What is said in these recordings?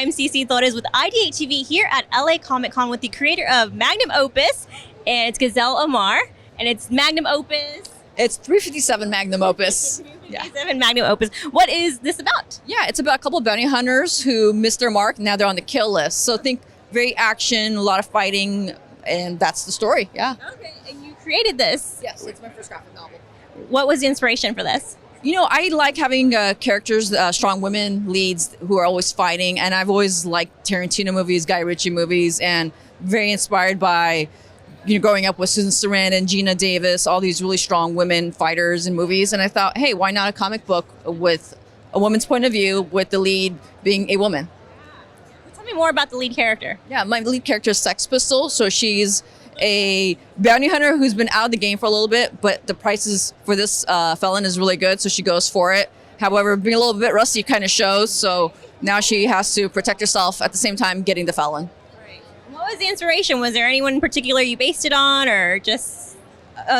I'm CeCee Torres with IdeateTV here at LA Comic Con with the creator of Magnum Opus, and it's Ghezal Omar, and it's Magnum Opus. It's 357 Magnum Opus. 357 Magnum Opus. What is this about? Yeah, it's about a couple of bounty hunters who missed their mark. Now they're on the kill list. So think very action, a lot of fighting, and that's the story. Yeah. Okay, and you created this. Yes, it's my first graphic novel. What was the inspiration for this? You know, I like having characters, strong women leads who are always fighting. And I've always liked Tarantino movies, Guy Ritchie movies, and very inspired by, growing up with Susan Sarandon, Gina Davis, all these really strong women fighters in movies. And I thought, hey, why not a comic book with a woman's point of view with the lead being a woman? Tell me more about the lead character. Yeah, my lead character is Sex Pistol. So she's a bounty hunter who's been out of the game for a little bit, but the prices for this felon is really good, so she goes for it. However, being a little bit rusty kind of shows, so now she has to protect herself at the same time getting the felon. Right. What was the inspiration? Was there anyone in particular you based it on, or just...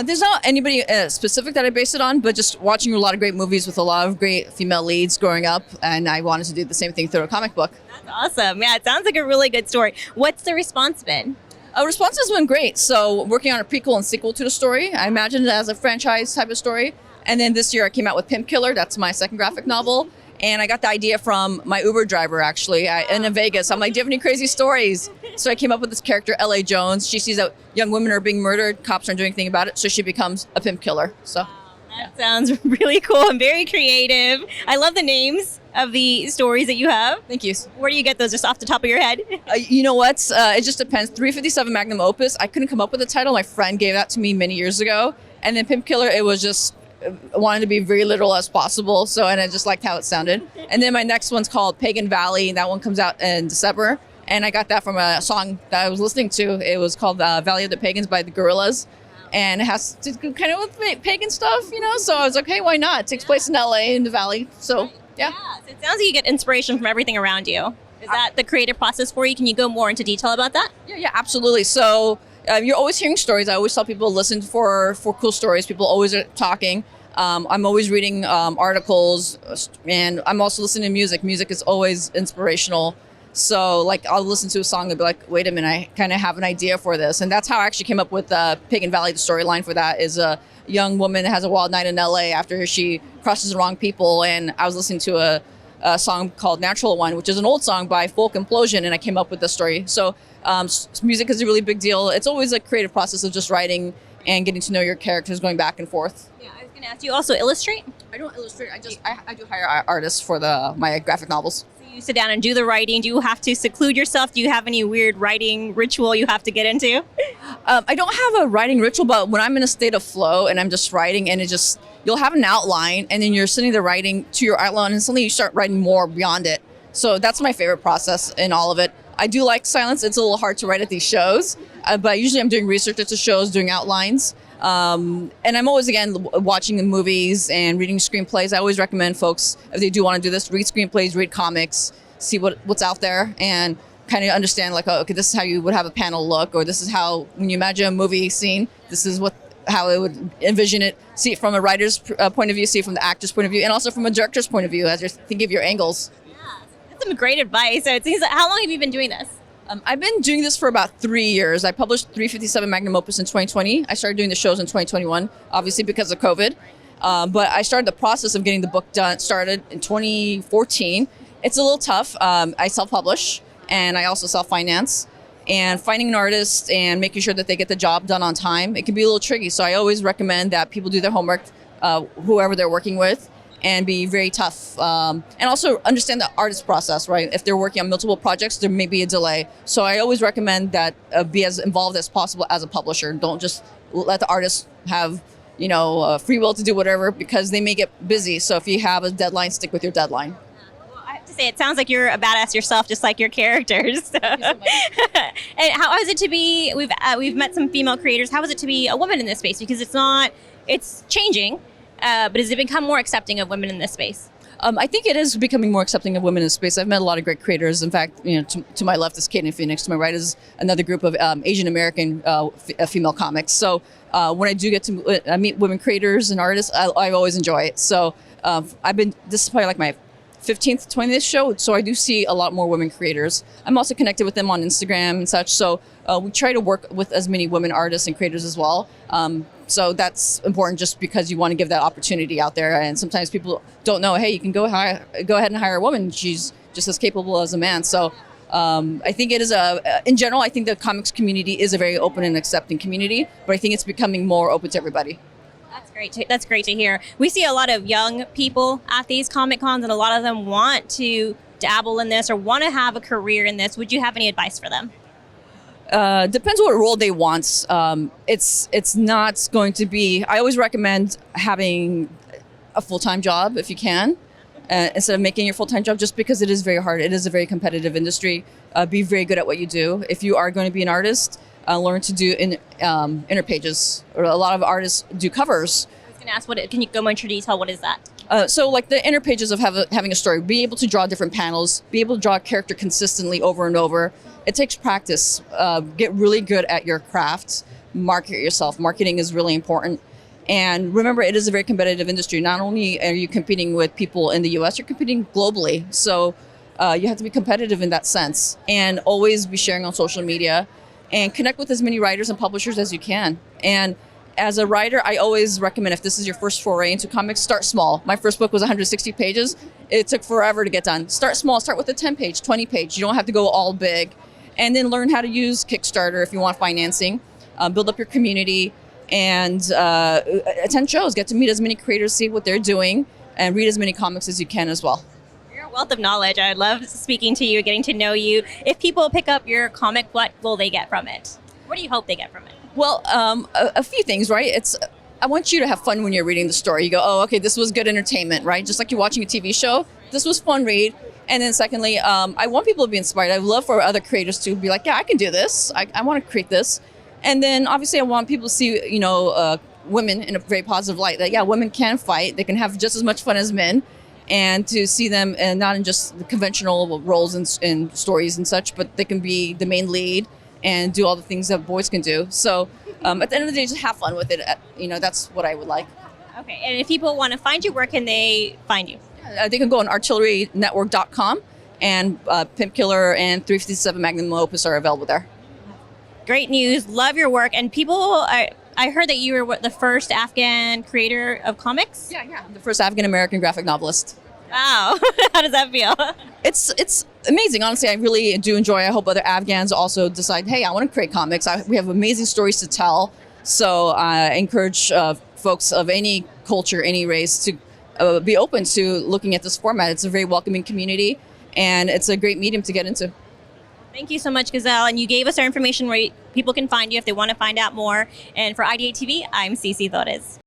There's not anybody specific that I based it on, but just watching a lot of great movies with a lot of great female leads growing up, and I wanted to do the same thing through a comic book. That's awesome. Yeah, it sounds like a really good story. What's the response been? Response has been great. So working on a prequel and sequel to the story, I imagined it as a franchise type of story. And then this year I came out with Pimp Killer. That's my second graphic novel. And I got the idea from my Uber driver, actually, in Vegas. I'm like, do you have any crazy stories? So I came up with this character, L.A. Jones. She sees that young women are being murdered. Cops aren't doing anything about it. So she becomes a pimp killer. So that sounds really cool and very creative. I love the names of the stories that you have. Thank you. Where do you get those, just off the top of your head? You know what? It just depends. 357 Magnum Opus. I couldn't come up with a title. My friend gave that to me many years ago. And then Pimp Killer, it was just wanted to be very literal as possible. So, and I just liked how it sounded. And then my next one's called Pagan Valley. That one comes out in December. And I got that from a song that I was listening to. It was called Valley of the Pagans by the Gorillaz. And it has to do kind of with pagan stuff, So I was like, hey, why not? It takes place in LA in the Valley. So, yeah. So it sounds like you get inspiration from everything around you. Is that the creative process for you? Can you go more into detail about that? Yeah, absolutely. So you're always hearing stories. I always tell people listen for cool stories. People always are talking. I'm always reading articles, and I'm also listening to music. Music is always inspirational. So like I'll listen to a song and be like, wait a minute, I kind of have an idea for this. And that's how I actually came up with Pagan Valley. The storyline for that is a young woman that has a wild night in LA after she crosses the wrong people. And I was listening to a song called Natural One, which is an old song by Folk Implosion. And I came up with this story. So music is a really big deal. It's always a creative process of just writing and getting to know your characters, going back and forth. Yeah, I was going to ask, do you also illustrate? I don't illustrate. I do hire artists for my graphic novels. You sit down and do the writing. Do you have to seclude yourself? Do you have any weird writing ritual you have to get into? I don't have a writing ritual, but when I'm in a state of flow and I'm just writing and you'll have an outline and then you're sitting there writing to your outline and suddenly you start writing more beyond it. So that's my favorite process in all of it. I do like silence. It's a little hard to write at these shows, but usually I'm doing research at the shows, doing outlines. And I'm always, again, watching the movies and reading screenplays. I always recommend folks, if they do want to do this, read screenplays, read comics, see what's out there, and kind of understand, like, okay, this is how you would have a panel look, or this is how, when you imagine a movie scene, this is how it would envision it, see it from a writer's point of view, see it from the actor's point of view, and also from a director's point of view as you're thinking of your angles. Yeah, that's some great advice. So it seems like, how long have you been doing this? I've been doing this for about 3 years. I published 357 Magnum Opus in 2020. I started doing the shows in 2021, obviously because of COVID. But I started the process of getting the book started in 2014. It's a little tough. I self-publish and I also self-finance. And finding an artist and making sure that they get the job done on time, it can be a little tricky. So I always recommend that people do their homework, whoever they're working with, and be very tough. And also understand the artist process, right? If they're working on multiple projects, there may be a delay. So I always recommend that be as involved as possible as a publisher. Don't just let the artist have, free will to do whatever, because they may get busy. So if you have a deadline, stick with your deadline. Well, I have to say, it sounds like you're a badass yourself, just like your characters. So. Thank you so much. And how is it to be, we've met some female creators, how is it to be a woman in this space? Because it's changing. But has it become more accepting of women in this space? I think it is becoming more accepting of women in space. I've met a lot of great creators. In fact, to my left is Kaden Phoenix. To my right is another group of Asian American female comics. So when I do get to meet women creators and artists, I always enjoy it. So this is probably like my 15th, 20th show. So I do see a lot more women creators. I'm also connected with them on Instagram and such. So we try to work with as many women artists and creators as well. So that's important just because you want to give that opportunity out there. And sometimes people don't know, hey, you can go ahead and hire a woman. She's just as capable as a man. So I think it is in general, I think the comics community is a very open and accepting community, but I think it's becoming more open to everybody. That's great to hear. We see a lot of young people at these Comic Cons, and a lot of them want to dabble in this or want to have a career in this. Would you have any advice for them? Depends what role they want. It's not going to be. I always recommend having a full-time job if you can, instead of making your full-time job, just because it is very hard. It is a very competitive industry. Be very good at what you do. If you are going to be an artist, learn to do inner pages. Or a lot of artists do covers. I was going to ask, can you go more into detail? What is that? So like the inner pages of having a story, be able to draw different panels, be able to draw a character consistently over and over. It takes practice. Get really good at your craft. Market yourself. Marketing is really important. And remember, it is a very competitive industry. Not only are you competing with people in the US, you're competing globally. So you have to be competitive in that sense. And always be sharing on social media and connect with as many writers and publishers as you can. And as a writer, I always recommend, if this is your first foray into comics, start small. My first book was 160 pages. It took forever to get done. Start small. Start with a 10-page, 20-page. You don't have to go all big. And then learn how to use Kickstarter if you want financing. Build up your community and attend shows. Get to meet as many creators, see what they're doing, and read as many comics as you can as well. You're a wealth of knowledge. I love speaking to you, getting to know you. If people pick up your comic, what will they get from it? What do you hope they get from it? Well, a few things, right? I want you to have fun when you're reading the story. You go, oh, okay, this was good entertainment, right? Just like you're watching a TV show. This was fun read. And then secondly, I want people to be inspired. I love for other creators to be like, yeah, I can do this. I want to create this. And then obviously I want people to see, women in a very positive light. That, yeah, women can fight. They can have just as much fun as men. And to see them, and not in just the conventional roles in stories and such, but they can be the main lead and do all the things that boys can do. So at the end of the day, just have fun with it. That's what I would like. Okay, and if people want to find you, where can they find you? They can go on artillerynetwork.com, and Pimp Killer and 357 Magnum Opus are available there. Great news. Love your work. And people, I heard that you were the first Afghan creator of comics? Yeah. The first Afghan American graphic novelist. Wow. How does that feel? It's amazing. Honestly, I really do enjoy it. I hope other Afghans also decide, hey, I want to create comics. We have amazing stories to tell. So I encourage folks of any culture, any race to be open to looking at this format. It's a very welcoming community, and it's a great medium to get into. Thank you so much, Ghezal. And you gave us our information where people can find you if they want to find out more. And for IdeateTV, I'm CeCee Torres.